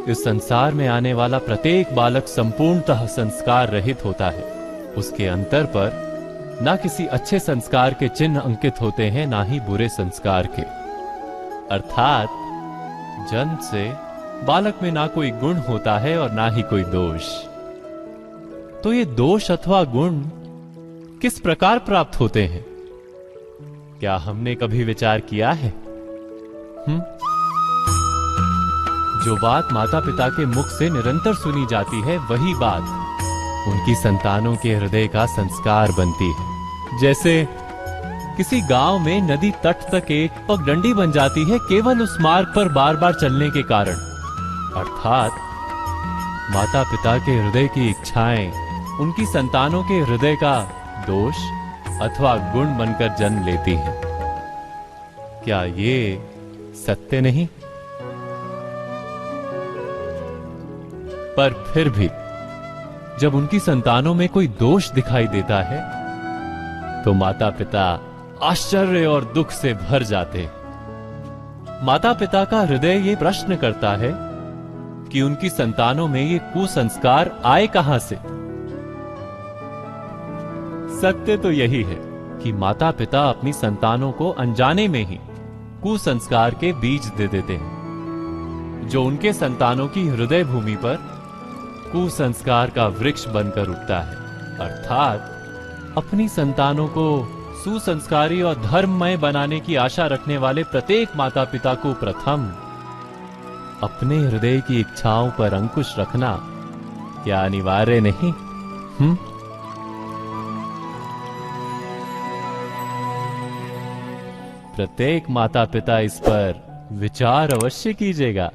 इस संसार में आने वाला प्रत्येक बालक संपूर्णतः संस्कार रहित होता है। उसके अंतर पर ना किसी अच्छे संस्कार के चिन्ह अंकित होते हैं, ना ही बुरे संस्कार के। अर्थात जन्म से बालक में ना कोई गुण होता है और ना ही कोई दोष। तो ये दोष अथवा गुण किस प्रकार प्राप्त होते हैं? क्या हमने कभी विचार किया है? जो बात माता पिता के मुख से निरंतर सुनी जाती है, वही बात उनकी संतानों के हृदय का संस्कार बनती है। जैसे किसी गांव में नदी तट तक एक पगडंडी बन जाती है केवल उस मार्ग पर बार बार चलने के कारण। अर्थात माता पिता के हृदय की इच्छाएं उनकी संतानों के हृदय का दोष अथवा गुण बनकर जन्म लेती हैं। क्या ये सत्य नहीं? पर फिर भी जब उनकी संतानों में कोई दोष दिखाई देता है तो माता पिता आश्चर्य और दुख से भर जाते हैं। माता पिता का हृदय ये प्रश्न करता है कि उनकी संतानों में ये कुसंस्कार आए कहां से। सत्य तो यही है कि माता पिता अपनी संतानों को अनजाने में ही कुसंस्कार के बीज दे देते हैं, जो उनके संतानों की हृदय भूमि पर कुसंस्कार का वृक्ष बनकर उगता है। अर्थात अपनी संतानों को सुसंस्कारी और धर्ममय बनाने की आशा रखने वाले प्रत्येक माता पिता को प्रथम अपने हृदय की इच्छाओं पर अंकुश रखना क्या अनिवार्य नहीं? प्रत्येक माता पिता इस पर विचार अवश्य कीजिएगा।